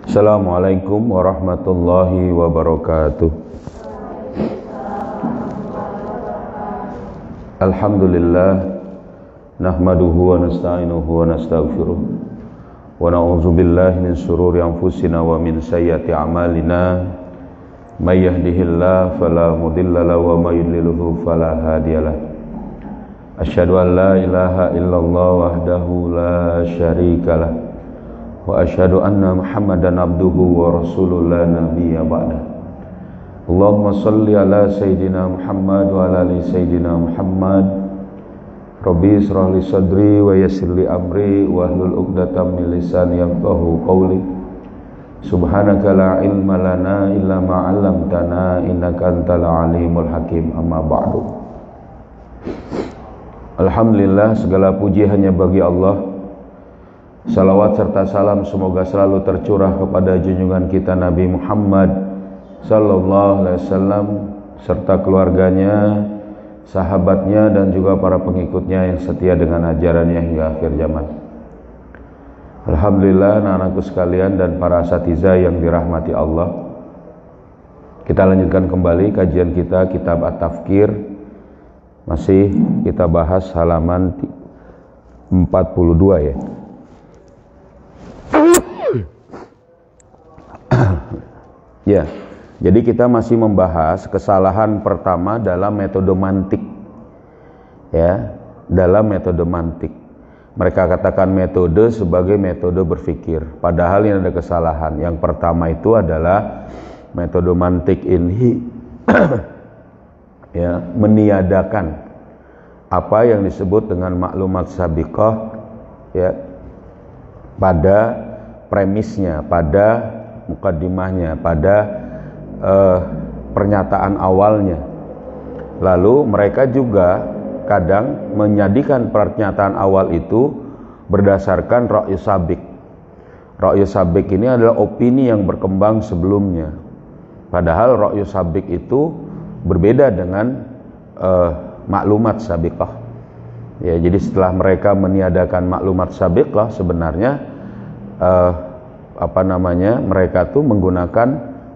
Assalamualaikum warahmatullahi wabarakatuh. Alhamdulillah nahmaduhu wa nasta'inuhu wa nastaghfiruh wa na'udzu billahi min shururi anfusina wa min sayyiati a'malina may yahdihillahu fala mudilla lahu wa may yudlilhu fala hadiyalah. Asyhadu an la ilaha illallah wahdahu la syarikalah wa asyhadu anna Muhammadan abduhu wa rasuluhu la nabiyya ba'da. Allahumma salli ala sayyidina Muhammad wa ala ali sayyidina Muhammad. Rabbi israh li sadri wa yassir li amri wa hlul 'uqdatam min lisani yafqahu qawli. Subhanaka la ilma lana illa ma 'allamtana innaka antal alimul hakim. Amma ba'du. Alhamdulillah, segala puji hanya bagi Allah. Salawat serta salam semoga selalu tercurah kepada junjungan kita Nabi Muhammad sallallahu alaihi wasallam serta keluarganya, sahabatnya dan juga para pengikutnya yang setia dengan ajarannya hingga akhir zaman. Alhamdulillah, anak-anakku sekalian dan para asatidzah yang dirahmati Allah. Kita lanjutkan kembali kajian kita kitab At-Tafkir. Masih kita bahas halaman 42 ya. Ya, jadi kita masih membahas kesalahan pertama dalam metode mantik. Ya, dalam metode mantik. Mereka katakan metode sebagai metode berpikir. Padahal ini ada kesalahan. Yang pertama itu adalah metode mantik ini ya, meniadakan apa yang disebut dengan maklumat sabiqah ya, pada premisnya, pada mukaddimahnya, pada pernyataan awalnya. Lalu mereka juga kadang menjadikan pernyataan awal itu berdasarkan ra'yu sabiq. Ra'yu sabiq ini adalah opini yang berkembang sebelumnya. Padahal ra'yu sabiq itu berbeda dengan maklumat sabiqah. Ya, jadi setelah mereka meniadakan maklumat sabiqah, sebenarnya mereka tuh menggunakan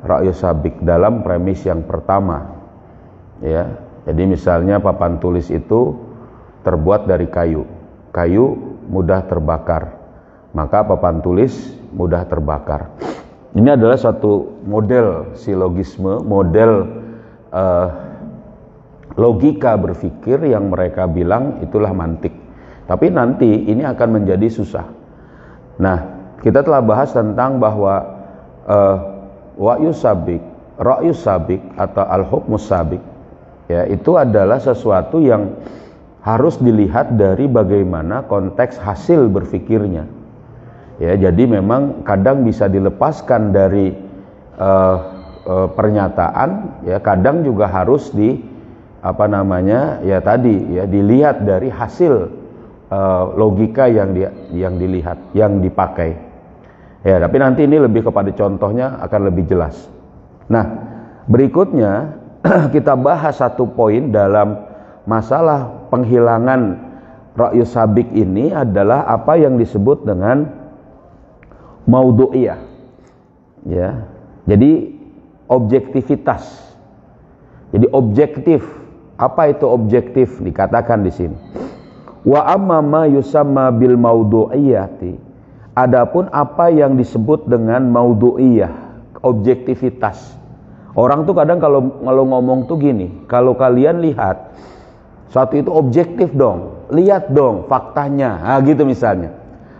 ra'yu sabiq dalam premis yang pertama. Ya, jadi misalnya papan tulis itu terbuat dari kayu. Kayu mudah terbakar, maka papan tulis mudah terbakar. Ini adalah satu model silogisme, model logika berpikir yang mereka bilang itulah mantik. Tapi nanti ini akan menjadi susah. Nah, kita telah bahas tentang bahwa wa'yu sabiq, ra'yu sabiq atau al-hukmus sabiq ya, itu adalah sesuatu yang harus dilihat dari bagaimana konteks hasil berpikirnya. Ya, jadi memang kadang bisa dilepaskan dari pernyataan ya, kadang juga harus dilihat dari hasil logika yang dilihat, yang dipakai. Ya, tapi nanti ini lebih kepada contohnya akan lebih jelas. Nah, berikutnya kita bahas satu poin dalam masalah penghilangan ra'yu sabiq ini adalah apa yang disebut dengan maudhu'iyah. Ya. Jadi objektivitas. Jadi objektif. Apa itu objektif? Dikatakan di sini. Wa amma ma yusamma bil maudhu'iyati. Adapun apa yang disebut dengan maudhu'iyah, objektivitas. Orang tuh kadang kalau ngomong tuh gini, kalau kalian lihat satu itu objektif dong, lihat dong faktanya, gitu misalnya.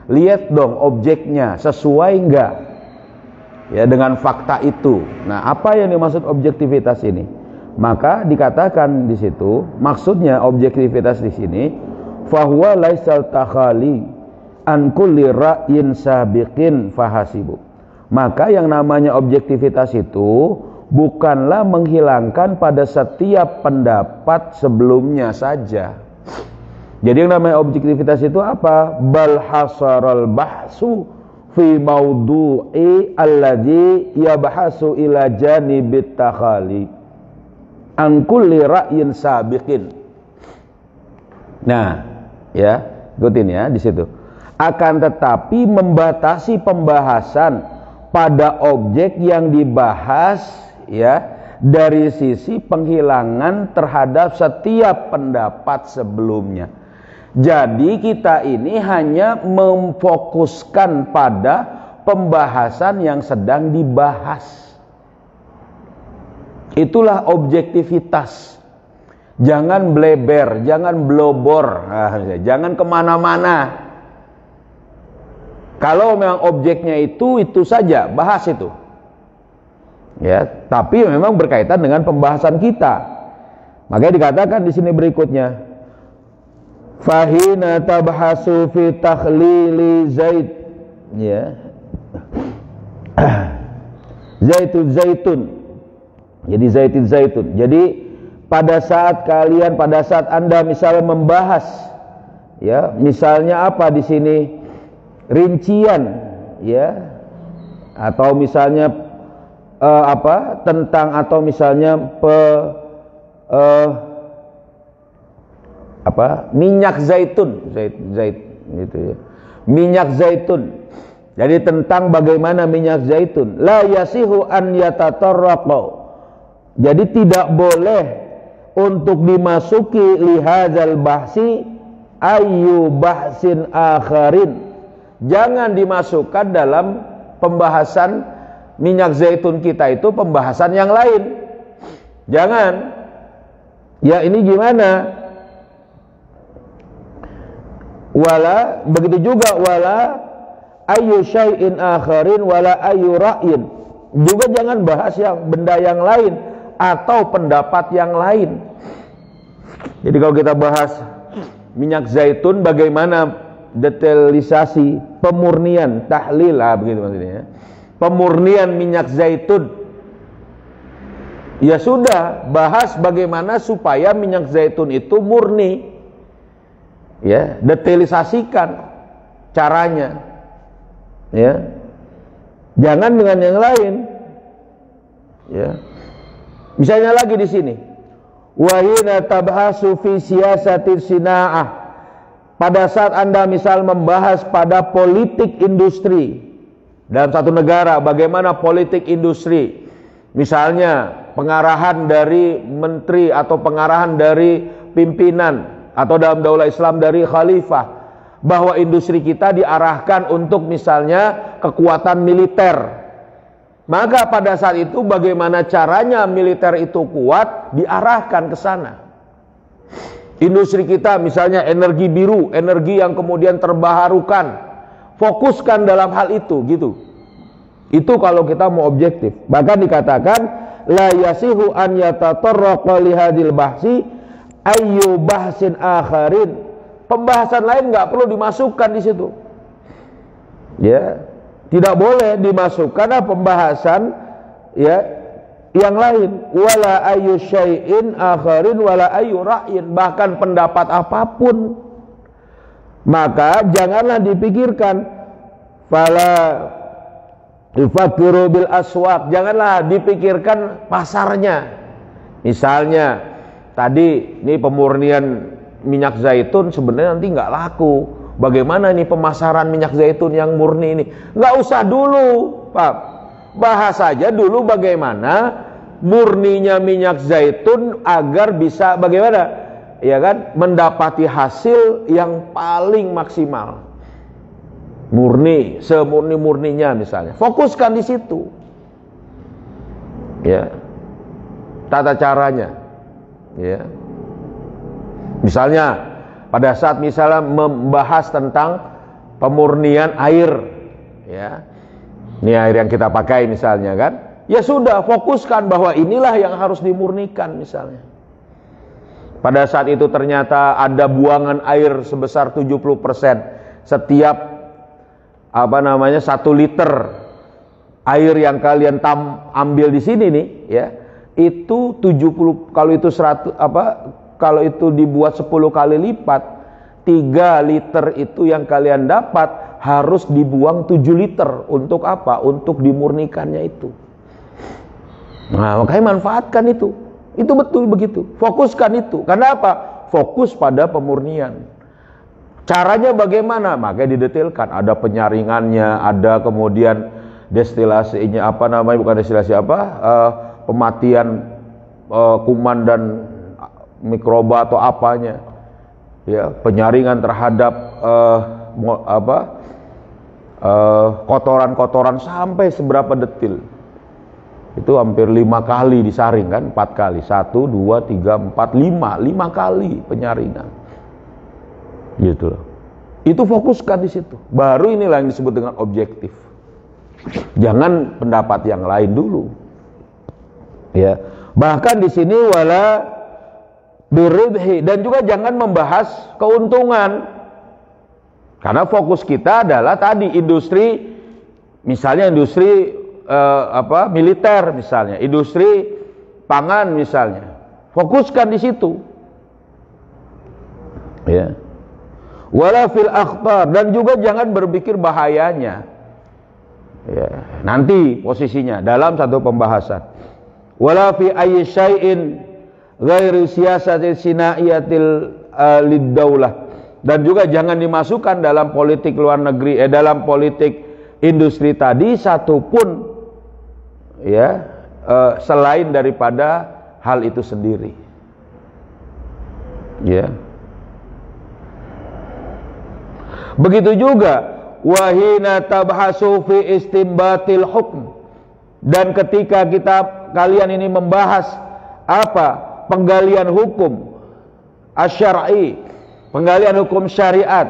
Lihat dong objeknya, sesuai enggak ya dengan fakta itu. Nah, apa yang dimaksud objektivitas ini? Maka dikatakan di situ, maksudnya objektivitas di sini, fahuwa laisal takhali an kulli ra'yin sabiqin fahasibu. Maka yang namanya objektivitas itu bukanlah menghilangkan pada setiap pendapat sebelumnya saja. Jadi yang namanya objektivitas itu apa? Bal hasaral bahsu fi maudhu'i alladhi yabhasu ila janibit takhali an kulli ra'yin sabiqin. Nah, ya, ikutin ya di situ. Akan tetapi membatasi pembahasan pada objek yang dibahas, ya, dari sisi penghilangan terhadap setiap pendapat sebelumnya. Jadi kita ini hanya memfokuskan pada pembahasan yang sedang dibahas. Itulah objektivitas. Jangan bleber, jangan blobor, jangan kemana-mana. Kalau memang objeknya itu saja, bahas itu. Ya, tapi memang berkaitan dengan pembahasan kita. Makanya dikatakan di sini berikutnya, fahina tabhasu fi takhlili zaid, ya, zaitun. Jadi zaitun. Jadi pada saat Anda misalnya membahas, ya, misalnya apa di sini, rincian, ya, atau misalnya tentang, atau misalnya minyak zaitun, gitu ya. Minyak zaitun. Jadi tentang bagaimana minyak zaitun, la yasihu an yatatarraqa. Jadi tidak boleh untuk dimasuki lihadzal bahsi ayu bahsin akharin. Jangan dimasukkan dalam pembahasan minyak zaitun kita itu pembahasan yang lain. Jangan. Ya, ini gimana? Wala, begitu juga wala ayu syai'in akharin wala ayu ra'yin. Juga jangan bahas yang benda yang lain atau pendapat yang lain. Jadi kalau kita bahas minyak zaitun, bagaimana detailisasi pemurnian, tahlil lah, begitu maksudnya. Pemurnian minyak zaitun, ya sudah, bahas bagaimana supaya minyak zaitun itu murni, ya, detailisasikan caranya, ya, jangan dengan yang lain, ya. Misalnya lagi di sini, wahina tabhasu fi siyasatir sina'ah, pada saat Anda misal membahas pada politik industri dalam satu negara, bagaimana politik industri, misalnya pengarahan dari menteri atau pengarahan dari pimpinan, atau dalam daulah Islam dari khalifah, bahwa industri kita diarahkan untuk misalnya kekuatan militer. Maka pada saat itu bagaimana caranya militer itu kuat, diarahkan ke sana. Industri kita misalnya energi biru, energi yang kemudian terbaharukan, fokuskan dalam hal itu, gitu. Itu kalau kita mau objektif. Bahkan dikatakan la yasihu an yatatarraqa li hadil bahsi ayyu bahsin akharin. Pembahasan lain nggak perlu dimasukkan di situ. Ya, tidak boleh dimasukkan pembahasan, ya, yang lain. Wala ayyu syai'in akharin wala ayyu ra'yin, bahkan pendapat apapun. Maka janganlah dipikirkan fala yufakiru bil aswaq, janganlah dipikirkan pasarnya. Misalnya tadi ini pemurnian minyak zaitun sebenarnya nanti nggak laku. Bagaimana ini pemasaran minyak zaitun yang murni ini? Nggak usah dulu, Pak. Bahas saja dulu bagaimana murninya minyak zaitun agar bisa bagaimana, ya kan, mendapati hasil yang paling maksimal, murni, semurni-murninya misalnya. Fokuskan di situ, ya, tata caranya, ya. Misalnya pada saat misalnya membahas tentang pemurnian air, ya, ini air yang kita pakai misalnya kan, ya sudah, fokuskan bahwa inilah yang harus dimurnikan misalnya. Pada saat itu ternyata ada buangan air sebesar 70%. Setiap 1 liter air yang kalian ambil di sini nih, ya, itu 70, kalau itu dibuat 10 kali lipat, 3 liter itu yang kalian dapat harus dibuang 7 liter. Untuk apa? Untuk dimurnikannya itu. Nah, makanya manfaatkan itu. Itu betul begitu. Fokuskan itu. Karena apa? Fokus pada pemurnian. Caranya bagaimana? Makanya didetailkan. Ada penyaringannya, ada kemudian destilasinya apa namanya, bukan destilasi apa, pematian kuman dan mikroba atau apanya, ya, penyaringan terhadap kotoran-kotoran sampai seberapa detil. Itu hampir 5 kali disaring kan, 4 kali, 1, 2, 3, 4, 5 kali penyaringan, gitu loh. Itu fokuskan di situ. Baru inilah yang disebut dengan objektif. Jangan pendapat yang lain dulu. Ya, bahkan di sini wala biribhi, dan juga jangan membahas keuntungan. Karena fokus kita adalah tadi industri, misalnya industri militer misalnya, industri pangan misalnya. Fokuskan di situ. Ya. Wala fil akhtar, dan juga jangan berpikir bahayanya. Ya, nanti posisinya dalam satu pembahasan. Wala fi ayyi syai'in ghairi siyasatil sinaiyatil lid-daulah, dan juga jangan dimasukkan dalam politik luar negeri, dalam politik industri tadi satupun, ya, selain daripada hal itu sendiri. Ya. Begitu juga wahina tabhasu fi istinbatil hukm, dan ketika kalian ini membahas apa? Penggalian hukum asy-syar'i, penggalian hukum syariat,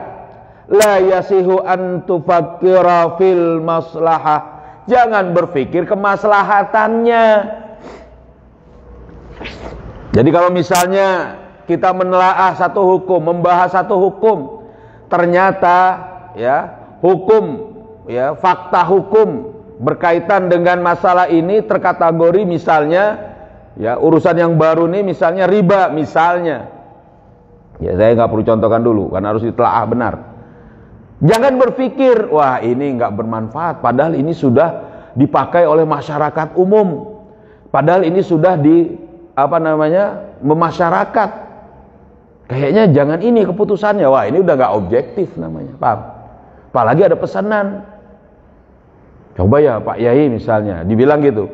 la yasihu an tufakkira fil maslahah, jangan berpikir kemaslahatannya. Jadi kalau misalnya kita menelaah satu hukum, membahas satu hukum, ternyata ya hukum, ya fakta hukum berkaitan dengan masalah ini terkategori misalnya, ya urusan yang baru nih misalnya riba misalnya. Ya saya nggak perlu contohkan dulu karena harus ditelaah benar. Jangan berpikir wah ini nggak bermanfaat, padahal ini sudah dipakai oleh masyarakat umum, padahal ini sudah memasyarakat. Kayaknya jangan ini keputusannya, wah ini udah nggak objektif namanya, paham? Apalagi ada pesanan. Coba ya Pak Yai misalnya, dibilang gitu,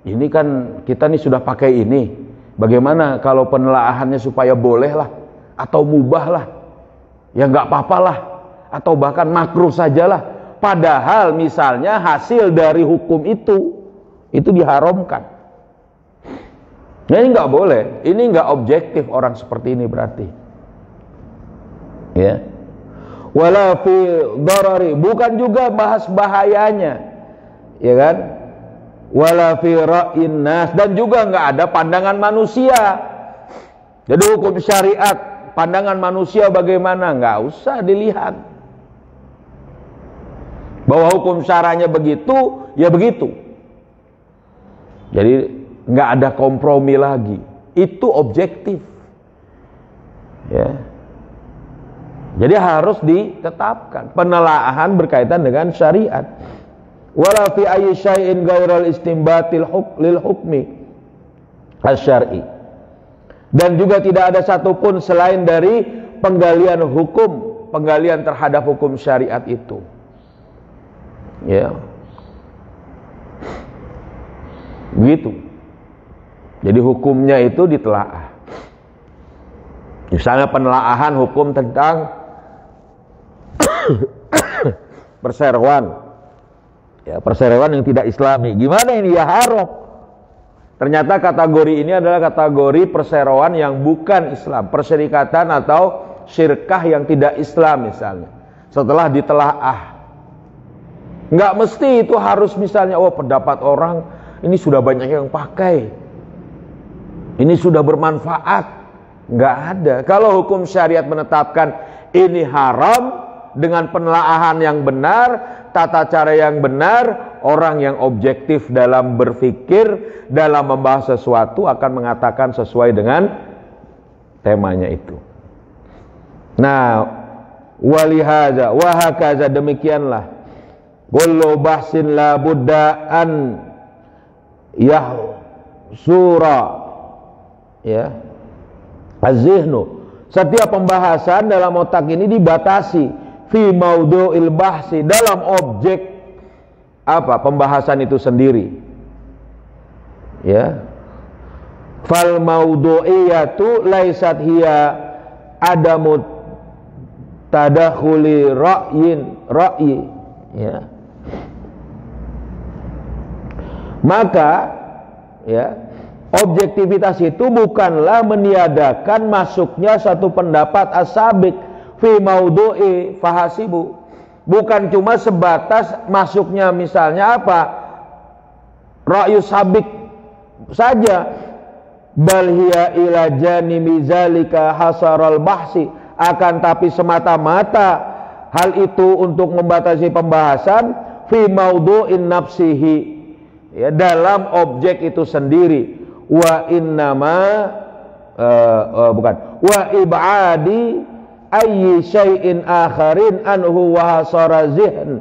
ini kan kita nih sudah pakai ini, bagaimana kalau penelaahannya supaya boleh lah, atau mubah lah, ya nggak apa-apa lah, atau bahkan makruh sajalah. Padahal misalnya hasil dari hukum itu diharamkan. Nah, ini nggak boleh, ini nggak objektif orang seperti ini berarti. Ya. Wala fi darari, bukan juga bahas bahayanya, ya kan? Wala fi ra'in nas, dan juga nggak ada pandangan manusia. Jadi hukum syariat, pandangan manusia bagaimana, nggak usah dilihat. Bahwa hukum syaranya begitu, ya begitu. Jadi nggak ada kompromi lagi. Itu objektif. Ya. Jadi harus ditetapkan penelaahan berkaitan dengan syariat. Wala fi ayyi syai'in ghairal istinbatil lil hukmi asy-syar'i. Dan juga tidak ada satupun selain dari penggalian hukum, penggalian terhadap hukum syariat itu. Ya. Begitu. Jadi hukumnya itu ditelaah. Misalnya penelaahan hukum tentang perseroan, ya perseroan yang tidak islami, gimana ini, ya haram. Ternyata kategori ini adalah kategori perseroan yang bukan Islam, perserikatan atau syirkah yang tidak Islam misalnya. Setelah ditelaah, nggak mesti itu harus misalnya, oh pendapat orang ini sudah banyak yang pakai, ini sudah bermanfaat. Nggak ada. Kalau hukum syariat menetapkan ini haram dengan penelaahan yang benar, tata cara yang benar, orang yang objektif dalam berpikir, dalam membahas sesuatu akan mengatakan sesuai dengan temanya itu. Nah, walihada wahakaza, demikianlah kullu bahsin la budda an yahsura, ya, az-zihnu, setiap pembahasan dalam otak ini dibatasi fi maudu'il bahsi, dalam objek apa? Pembahasan itu sendiri. Ya. Fal maudu'iyatu laisat hiya adamut tadakhuli ra'yi, ya. Maka ya, objektivitas itu bukanlah meniadakan masuknya satu pendapat as-sabiq fi maudu'i fahasibu. Bukan cuma sebatas masuknya misalnya apa? Ra'yu sabiq saja. Bal hiya ila janimi zalika hasaral bahsi. Akan tapi semata-mata hal itu untuk membatasi pembahasan fi maudu'in nafsihi, ya, dalam objek itu sendiri. Wa innama wa ib'adi ayyi syai'in akharin anhu wa hasara zihn,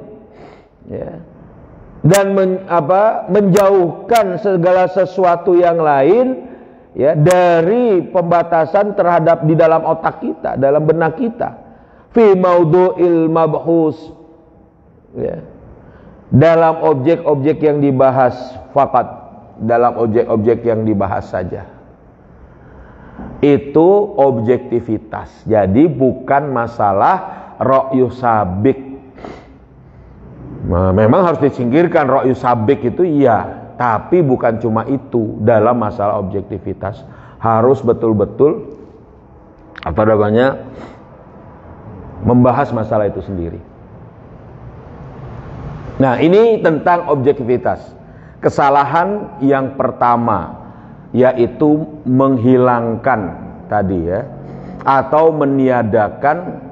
ya. Dan menjauhkan segala sesuatu yang lain, ya, dari pembatasan terhadap di dalam otak kita, dalam benak kita. Fi maudu'il mabhus, ya, dalam objek-objek yang dibahas, faqat dalam objek-objek yang dibahas saja. Itu objektivitas. Jadi bukan masalah ra'yu sabik. Nah, memang harus disingkirkan ra'yu sabik itu, iya, tapi bukan cuma itu. Dalam masalah objektivitas harus betul-betul membahas masalah itu sendiri. Nah, ini tentang objektivitas. Kesalahan yang pertama yaitu menghilangkan tadi, ya, atau meniadakan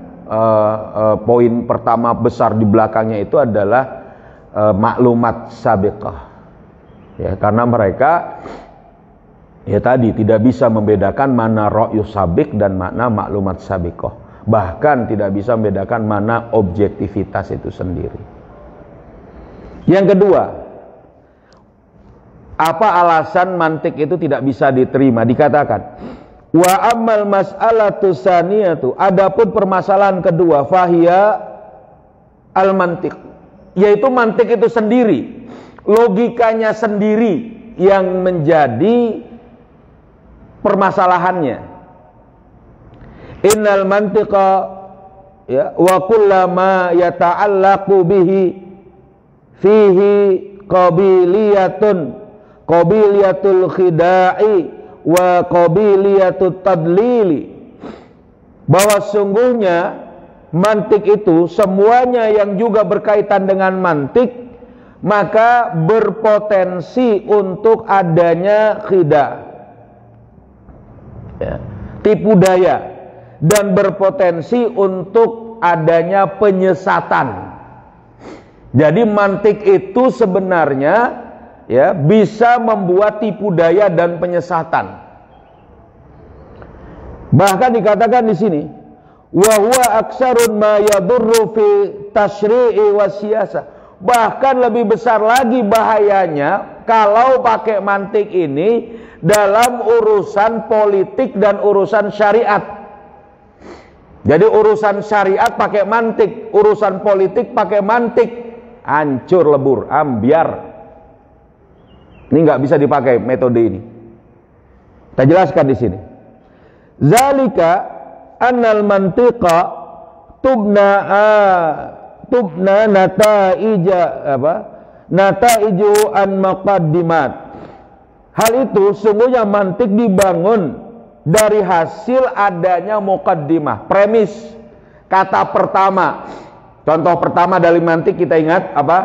poin pertama besar di belakangnya itu adalah maklumat sabiqah, ya, karena mereka, ya, tadi tidak bisa membedakan mana ra'yu sabiq dan mana maklumat sabiqah, bahkan tidak bisa membedakan mana objektivitas itu sendiri. Yang kedua, apa alasan mantik itu tidak bisa diterima? Dikatakan, wa ammal mas'alatu saniyatu, adapun permasalahan kedua, fahiya al mantik, yaitu mantik itu sendiri, logikanya sendiri yang menjadi permasalahannya. Innal mantiqa, ya, wa kullama yata'allaqu bihi fihi qabiliyatul khida'i wa qabiliyatut tadlili, bahwa sungguhnya mantik itu semuanya yang juga berkaitan dengan mantik maka berpotensi untuk adanya khida', ya, tipu daya, dan berpotensi untuk adanya penyesatan. Jadi mantik itu sebenarnya, ya, bisa membuat tipu daya dan penyesatan. Bahkan dikatakan di sini, wa huwa aksarun ma yadurru fi tasyri'i wa siyasah. Bahkan lebih besar lagi bahayanya kalau pakai mantik ini dalam urusan politik dan urusan syariat. Jadi urusan syariat pakai mantik, urusan politik pakai mantik, hancur lebur, ambiar. Ini nggak bisa dipakai metode ini. Kita jelaskan di sini. Zalika annal mantiqa tubna nataiju an maqaddimat. Hal itu sungguhnya mantik dibangun dari hasil adanya muqaddimah, premis, kata pertama. Contoh pertama dari mantik kita ingat apa?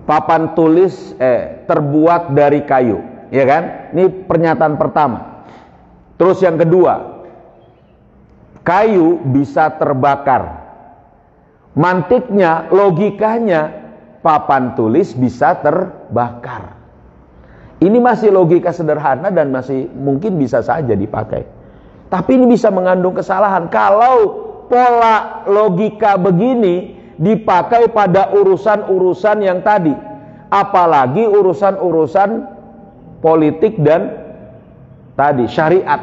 Papan tulis terbuat dari kayu, ya kan? Ini pernyataan pertama. Terus yang kedua, kayu bisa terbakar. Mantiknya, logikanya, papan tulis bisa terbakar. Ini masih logika sederhana dan masih mungkin bisa saja dipakai. Tapi ini bisa mengandung kesalahan kalau pola logika begini dipakai pada urusan-urusan yang tadi, apalagi urusan-urusan politik dan tadi syariat.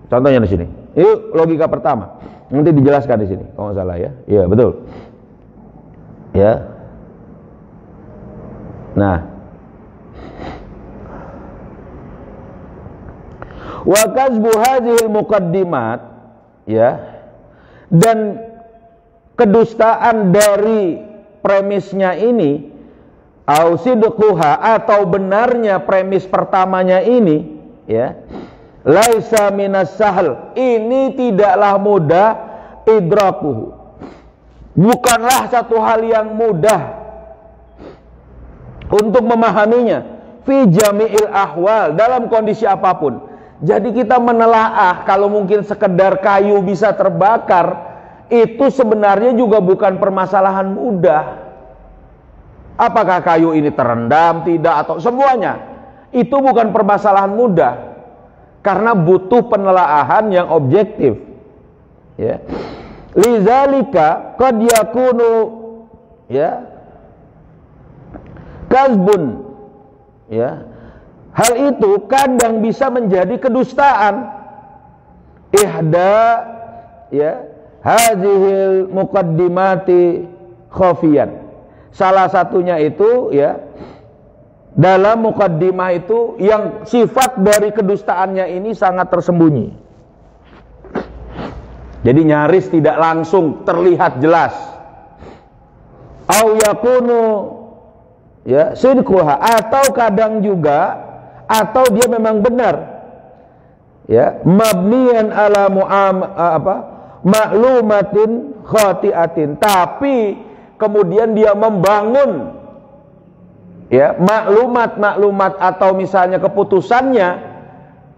Contohnya di sini. Ini logika pertama. Nanti dijelaskan di sini, kalau nggak salah, ya. Iya, betul. Ya. Nah, wa kazbu hadhil muqaddimat, ya, dan kedustaan dari premisnya ini, au sidquha, atau benarnya premis pertamanya ini, ya, laisa minas sahl, ini tidaklah mudah, idrakuhu, bukanlah satu hal yang mudah untuk memahaminya, fi jami'il ahwal, dalam kondisi apapun. Jadi kita menelaah, kalau mungkin sekedar kayu bisa terbakar, itu sebenarnya juga bukan permasalahan mudah. Apakah kayu ini terendam, tidak, atau semuanya, itu bukan permasalahan mudah, karena butuh penelaahan yang objektif, ya. Lizalika qad yakunu, ya, kazbun, ya, hal itu kadang bisa menjadi kedustaan. Ihda, ya, hadhil muqaddimati khafiyan, salah satunya itu, ya, dalam muqaddimah itu yang sifat dari kedustaannya ini sangat tersembunyi. Jadi nyaris tidak langsung terlihat jelas. Au yakunu, ya, sidquha, atau kadang juga, atau dia memang benar, ya, mabniyan ala ma'lumatin khati'atin, tapi kemudian dia membangun, ya, maklumat atau misalnya keputusannya,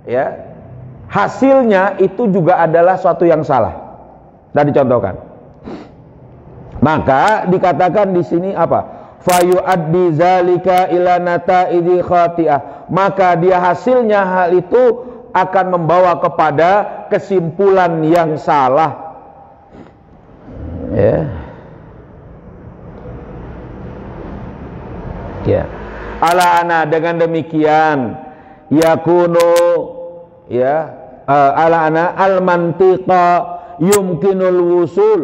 ya, hasilnya itu juga adalah suatu yang salah. Dan dicontohkan. Maka dikatakan di sini apa? Fayu'addi zalika ila nata'idzi khati'ah. Maka dia hasilnya hal itu akan membawa kepada kesimpulan yang salah. Ya. Ya. Ala ana, dengan demikian yakunu, ya, ala ana al mantiqa yumkinul wusul,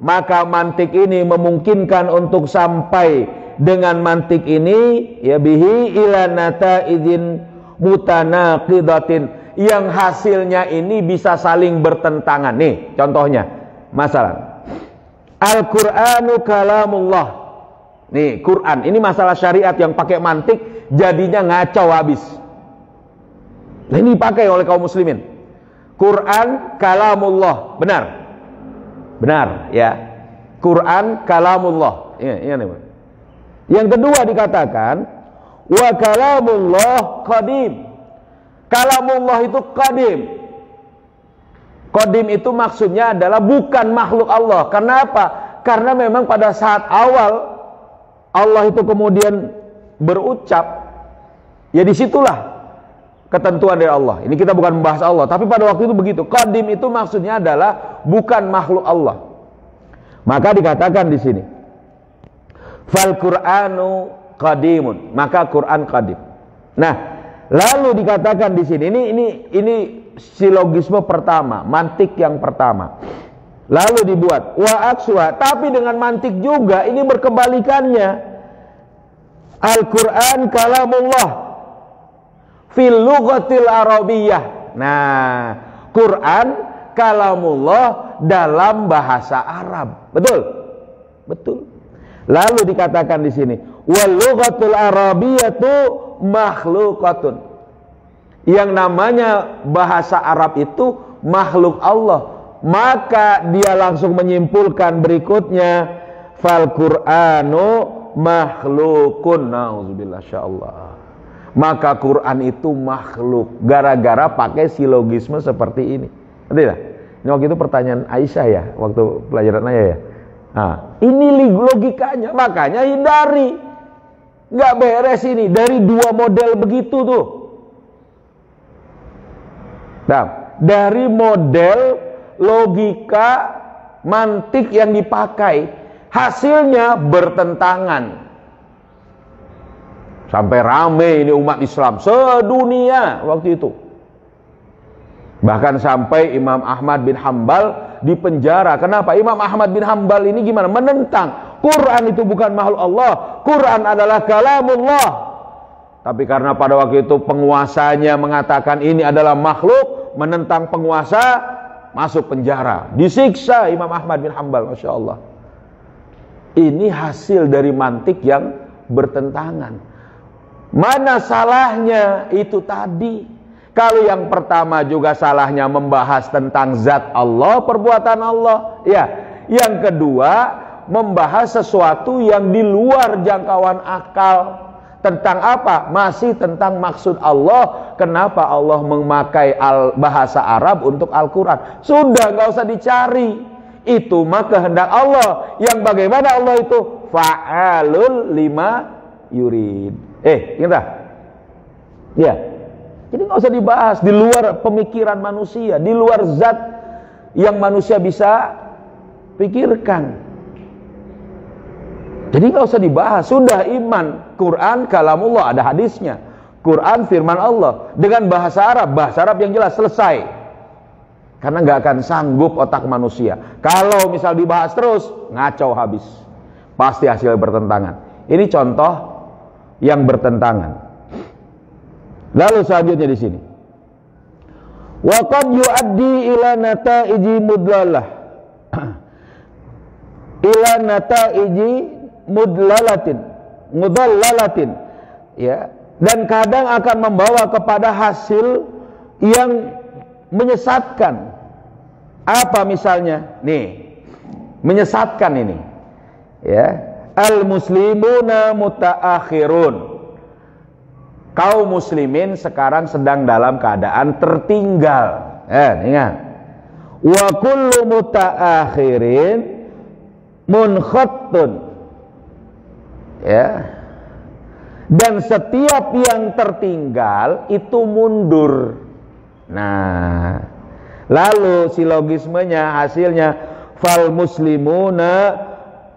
maka mantik ini memungkinkan untuk sampai dengan mantik ini, ya, bihi ila nataidzin mutanaqidatin, yang hasilnya ini bisa saling bertentangan. Nih contohnya, masalah Al-Qur'anu kalamullah. Nih Quran, ini masalah syariat yang pakai mantik jadinya ngacau habis. Nah, ini dipakai oleh kaum muslimin. Quran kalamullah, benar, benar, ya. Quran kalamullah. Ini. Yang kedua dikatakan wa kalamullah qadim. Kalamullah itu qadim. Qadim itu maksudnya adalah bukan makhluk Allah. Kenapa? Karena memang pada saat awal Allah itu kemudian berucap, ya disitulah ketentuan dari Allah. Ini kita bukan membahas Allah, tapi pada waktu itu begitu. Qadim itu maksudnya adalah bukan makhluk Allah. Maka dikatakan di sini, fal Qur'anu qadimun, maka Quran qadim. Nah, lalu dikatakan di sini, ini silogisme pertama, mantik yang pertama. Lalu dibuat wa akswa, tapi dengan mantik juga ini berkebalikannya. Al-Qur'an kalamullah fil lughatil arabiyyah. Nah, Quran kalamullah dalam bahasa Arab. Betul? Betul. Lalu dikatakan di sini wal lughatul arabiyyatu makhluqatun. Yang namanya bahasa Arab itu makhluk Allah. Maka dia langsung menyimpulkan berikutnya, fal Qur'anu makhlukun. Nauzubillah, insyaallah. Maka Quran itu makhluk gara-gara pakai silogisme seperti ini. Tidak? Ini waktu itu pertanyaan Aisyah, ya, waktu pelajaran ayah, ya. Nah, ini logikanya, makanya hindari. Nggak beres ini dari dua model begitu tuh. Nah, dari model logika mantik yang dipakai, hasilnya bertentangan. Sampai rame ini umat Islam sedunia waktu itu. Bahkan sampai Imam Ahmad bin Hambal dipenjara. Kenapa? Imam Ahmad bin Hambal ini gimana? Menentang Quran itu bukan makhluk Allah, Quran adalah kalamullah. Tapi karena pada waktu itu penguasanya mengatakan ini adalah makhluk, menentang penguasa, masuk penjara, disiksa Imam Ahmad bin Hanbal, Masya Allah. Ini hasil dari mantik yang bertentangan. Mana salahnya itu tadi? Kalau yang pertama juga salahnya membahas tentang zat Allah, perbuatan Allah, ya. Yang kedua, membahas sesuatu yang di luar jangkauan akal. Tentang apa? Masih tentang maksud Allah. Kenapa Allah memakai bahasa Arab untuk Al-Quran? Sudah, nggak usah dicari. Itu mah kehendak Allah. Yang bagaimana Allah itu? Fa'alul lima yurid. Ingat? Ya. Jadi nggak usah dibahas di luar pemikiran manusia, di luar zat yang manusia bisa pikirkan. Jadi nggak usah dibahas. Sudah iman, Quran kalamullah, ada hadisnya. Quran firman Allah dengan bahasa Arab yang jelas, selesai. Karena nggak akan sanggup otak manusia. Kalau misal dibahas terus, ngacau habis. Pasti hasil bertentangan. Ini contoh yang bertentangan. Lalu selanjutnya di sini. Wa qad yu'addi ila nata'iji mudlalah. Ila nata'iji mudallalatin. Ya, dan kadang akan membawa kepada hasil yang menyesatkan. Apa misalnya? Nih, menyesatkan ini. Ya, al-muslimuna mutaakhirun. Kaum muslimin sekarang sedang dalam keadaan tertinggal. Ingat. Wa kullu mutaakhirin munkhattun. Ya. Dan setiap yang tertinggal itu mundur. Nah, lalu silogismenya hasilnya fal muslimuna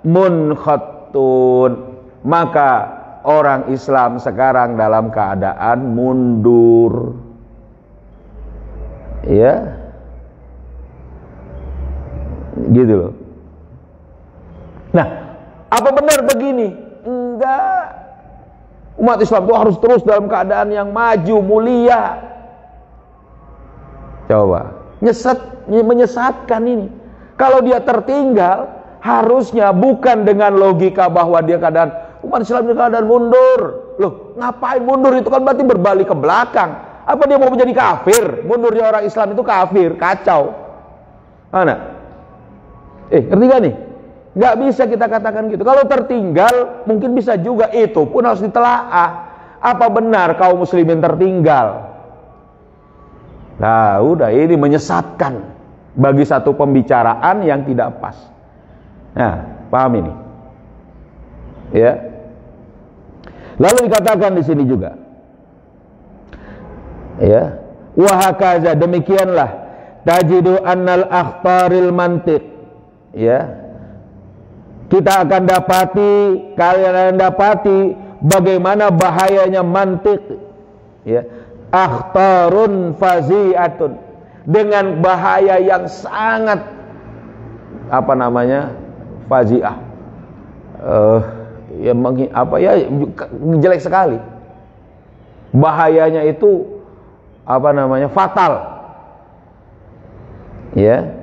munkhattun. Maka orang Islam sekarang dalam keadaan mundur. Ya. Gitu loh. Nah, apa benar begini? Enggak. Umat Islam itu harus terus dalam keadaan yang maju, mulia. Coba, menyesatkan ini. Kalau dia tertinggal, harusnya bukan dengan logika bahwa dia keadaan umat Islam di keadaan mundur. Loh, ngapain mundur? Itu kan berarti berbalik ke belakang. Apa dia mau menjadi kafir? Mundurnya orang Islam itu kafir, kacau. Mana? Ngerti gak nih? Gak bisa kita katakan gitu. Kalau tertinggal, mungkin bisa juga. Itu pun harus ditelaah. Apa benar kaum muslimin tertinggal? Nah, udah, ini menyesatkan bagi satu pembicaraan yang tidak pas. Nah, paham ini? Ya. Lalu dikatakan di sini juga. Ya. Wa hakaza, demikianlah tajidu annal akhtaril mantiq. Ya. Kita akan dapati, kalian akan dapati bagaimana bahayanya mantiq. Ya. Akhtarun fazi'atun, dengan bahaya yang sangat fazi'ah. Jelek sekali. Bahayanya itu fatal. Ya.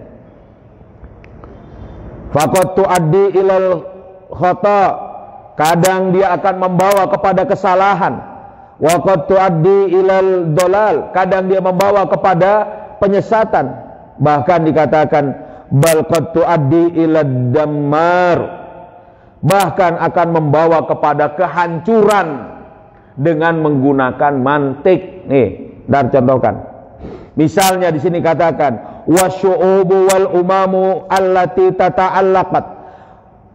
Faqad tuaddi ilal khata, kadang dia akan membawa kepada kesalahan. Wa qad tuaddi ilal dolal, kadang dia membawa kepada penyesatan. Bahkan dikatakan bal qad tuaddi ilad dammar, bahkan akan membawa kepada kehancuran dengan menggunakan mantik. Nih, dan contohkan. Misalnya di sini katakan wasyu'ubu wal umamu allati tata'allaqat,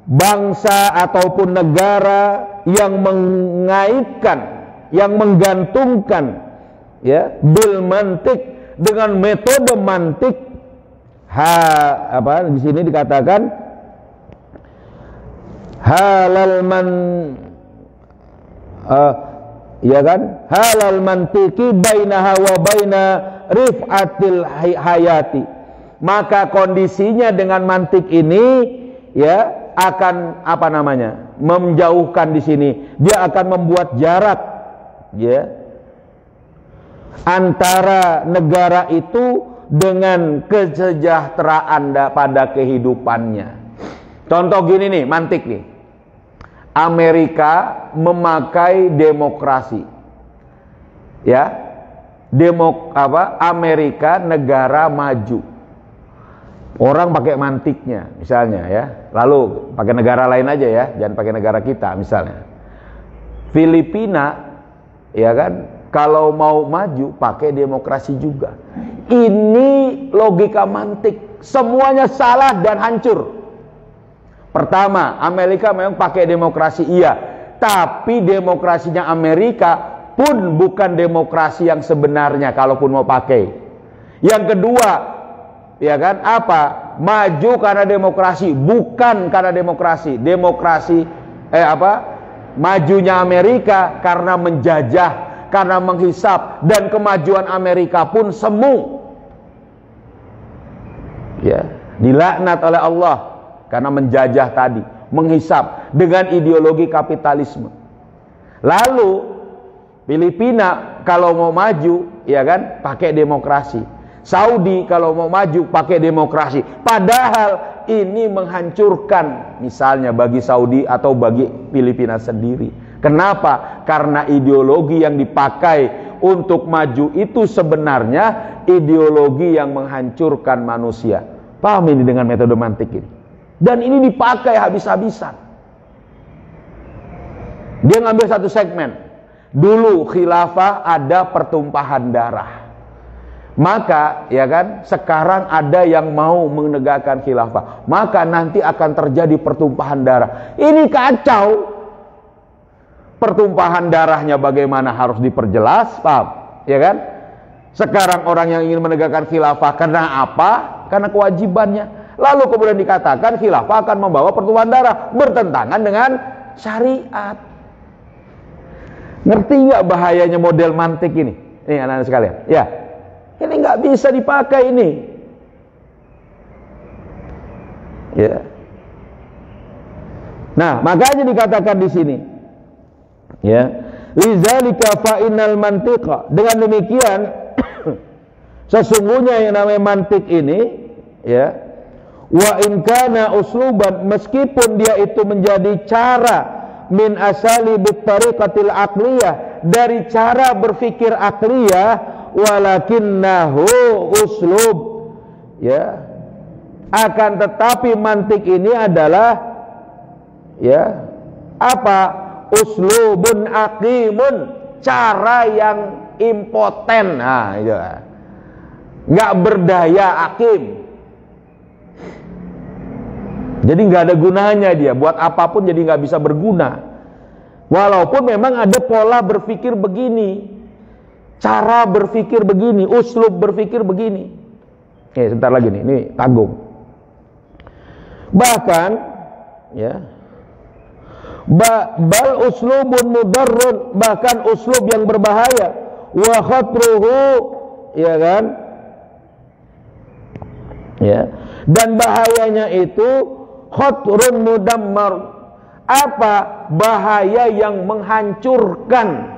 bangsa ataupun negara yang mengaitkan, yang menggantungkan, ya, bil mantik, dengan metode mantik. Di sini dikatakan halal halal mantiki bainaha wa baina rif'atil hayati. Maka kondisinya dengan mantik ini, ya, akan apa namanya? Menjauhkan di sini. Dia akan membuat jarak, ya, antara negara itu dengan kesejahteraan pada kehidupannya. Contoh gini nih, mantik nih. Amerika memakai demokrasi. Ya. Amerika negara maju. Orang pakai mantiknya misalnya ya. Lalu pakai negara lain aja ya, jangan pakai negara kita misalnya. Filipina ya kan, kalau mau maju pakai demokrasi juga. Ini logika mantik, semuanya salah dan hancur. Pertama, Amerika memang pakai demokrasi, iya, tapi demokrasinya Amerika pun bukan demokrasi yang sebenarnya kalaupun mau pakai. Yang kedua, ya kan, apa? Maju karena demokrasi, bukan karena demokrasi. Majunya Amerika karena menjajah, karena menghisap, dan kemajuan Amerika pun semu. Ya, dilaknat oleh Allah karena menjajah tadi, menghisap dengan ideologi kapitalisme. Lalu Filipina kalau mau maju, ya kan, pakai demokrasi. Saudi kalau mau maju pakai demokrasi. Padahal ini menghancurkan misalnya bagi Saudi atau bagi Filipina sendiri. Kenapa? Karena ideologi yang dipakai untuk maju itu sebenarnya ideologi yang menghancurkan manusia. Paham ini dengan metode mantik ini? Dan ini dipakai habis-habisan. Dia ngambil satu segmen. Dulu khilafah ada pertumpahan darah. Maka ya kan, sekarang ada yang mau menegakkan khilafah. Maka nanti akan terjadi pertumpahan darah. Ini kacau. Pertumpahan darahnya bagaimana harus diperjelas, paham? Ya kan? Sekarang orang yang ingin menegakkan khilafah karena apa? Karena kewajibannya. Lalu kemudian dikatakan khilafah akan membawa pertumpahan darah, bertentangan dengan syariat. Ngerti nggak bahayanya model mantik ini? Nih anak-anak sekalian. Ya, ini nggak bisa dipakai ini. Ya. Nah, makanya dikatakan di sini. Ya, lidzalika fa innal mantiqa. Dengan demikian sesungguhnya yang namanya mantik ini, ya, wa in kana usluban, meskipun dia itu menjadi cara min asali bitariqatil aqliyah, dari cara berpikir akliyah, walakinnahu uslub, ya, akan tetapi mantik ini adalah, ya, apa? Uslubun aqimun, cara yang impoten. Nah, itu nggak berdaya, akim. Jadi nggak ada gunanya dia, buat apapun jadi nggak bisa berguna. Walaupun memang ada pola berpikir begini, cara berpikir begini, uslub berpikir begini. Sebentar lagi nih, ini tanggung. Bahkan, ya, bal uslubun mudarrun, bahkan uslub yang berbahaya, wa khatruhu, ya kan, ya, dan bahayanya itu khatrun mudammar, apa? Bahaya yang menghancurkan.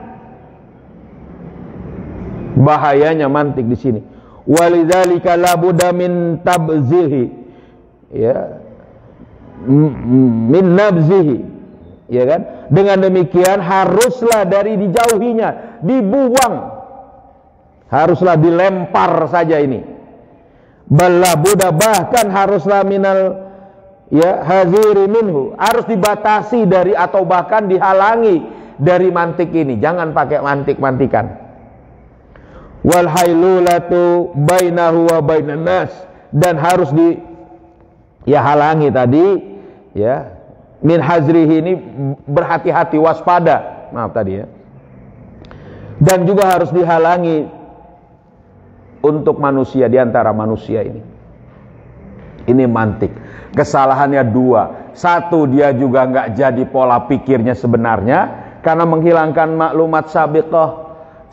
Bahayanya mantik di sini. Walidzalika la budda min tabzihi, ya, min nabzihi, ya kan? Dengan demikian haruslah dari dijauhinya, dibuang, haruslah dilempar saja ini. Bala buddha, bahkan haruslah minal, ya, haziri minhu, harus dibatasi dari atau bahkan dihalangi dari mantik ini. Jangan pakai mantik-mantikan. Wal hailulatu bainahu wa bainan nas, dan harus halangi tadi, ya, min hazrihi ini berhati-hati, waspada, maaf tadi ya, dan juga harus dihalangi untuk manusia, diantara manusia ini. Ini mantik. Kesalahannya dua. Satu, dia juga nggak jadi pola pikirnya sebenarnya karena menghilangkan maklumat sabiqah,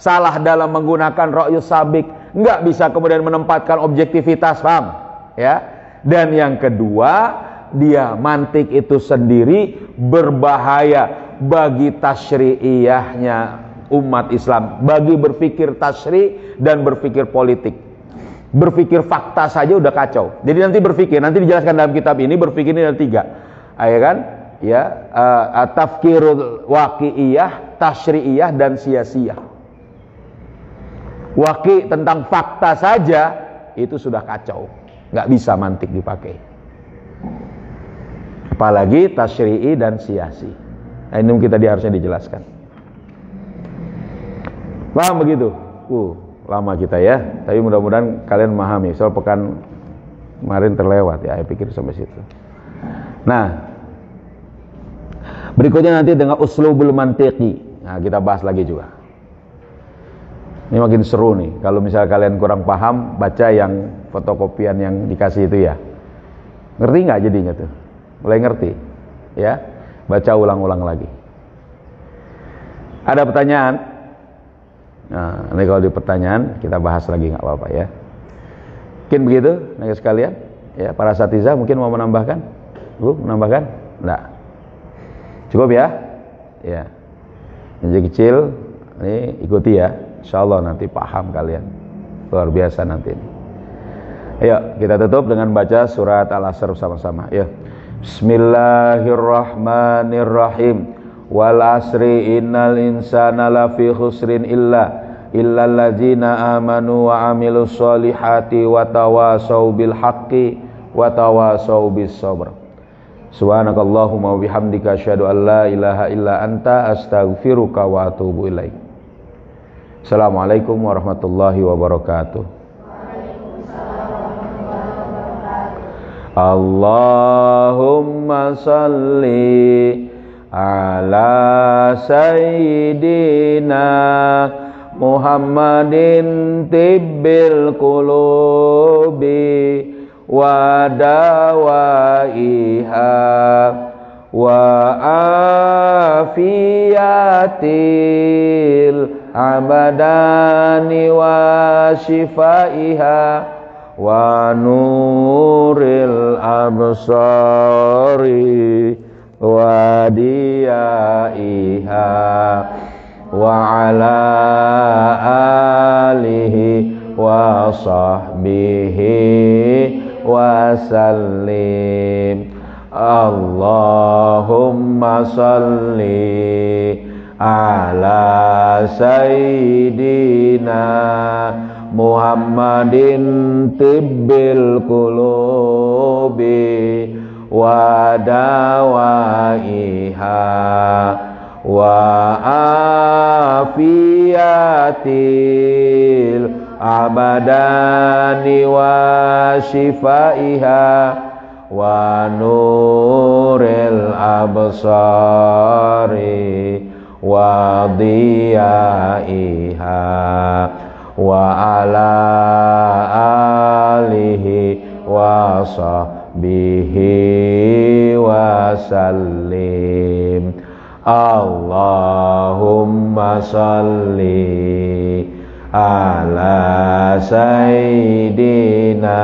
salah dalam menggunakan ra'yus sabiq, nggak bisa kemudian menempatkan objektivitas, paham? Ya. Dan yang kedua, dia mantik itu sendiri berbahaya bagi tasyri'iyahnya umat Islam, bagi berpikir tasyri' dan berpikir politik. Berpikir fakta saja udah kacau. Jadi nanti berpikir, nanti dijelaskan dalam kitab ini, berpikir ini ada 3. Ya kan? Ya, tafkirul waqi'iyah, tasyri'iyah dan siyasiyah. Waqi' tentang fakta saja itu sudah kacau. Nggak bisa mantik dipakai. Apalagi tasyri'i dan siyasi. Nah, ini kita harusnya dijelaskan. Paham begitu? Lama kita ya. Tapi mudah-mudahan kalian memahami. Soal pekan kemarin terlewat ya. Saya pikir sampai situ. Nah, berikutnya nanti dengan uslubul mantiqi. Nah, kita bahas lagi juga. Ini makin seru nih. Kalau misalnya kalian kurang paham, baca yang fotokopian yang dikasih itu ya. Ngerti nggak jadinya tuh? Mulai ngerti, ya. Baca ulang-ulang lagi. Ada pertanyaan? Nah, nanti kalau di pertanyaan kita bahas lagi, nggak apa-apa ya. Mungkin begitu, nih sekalian. Ya, para asatidzah mungkin mau menambahkan? Bu, menambahkan? Nggak. Cukup ya? Ya. Yang kecil, ini ikuti ya. Insyaallah nanti paham kalian. Luar biasa nanti ini. Ayo kita tutup dengan baca surat Al-Asr bersama-sama. Ya. Bismillahirrahmanirrahim. Wal asri innal insana lafi khusrin illal ladzina amanu wa amilus solihati wa tawasau bil haqqi wa tawasau bis sabr. Subhanakallahumma wa bihamdika asyhadu an la ilaha illa anta astaghfiruka wa atubu ilaik. Assalamualaikum warahmatullahi wabarakatuh. Allahumma salli ala sayyidina Muhammadin tibbil qulubi wa dawaiha wa afiyatil abadani wa shifaiha wa nuril absari wa diyaiha wa ala alihi wa sahbihi wa sallim. Allahumma salli ala sayyidina Muhammadin tibbil qulubi wa dawaiha wa afiyatil abadani wa shifaiha wa nuril absari wa diyaiha wa ala alihi wa sahbihi wa sallim. Allahumma salli ala sayyidina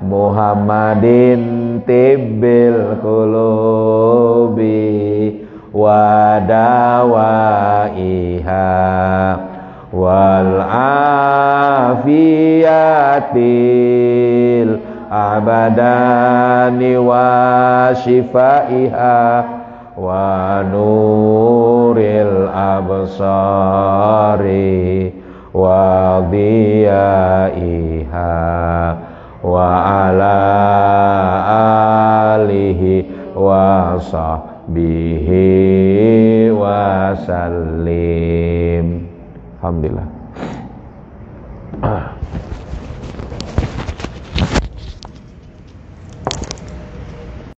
Muhammadin tibbil qulubi wa dawaiha wal afiyatil abadani wa shifaiha wa nuril absari wa diyaiha wa ala alihi wa sahbihi wa sallim. Alhamdulillah.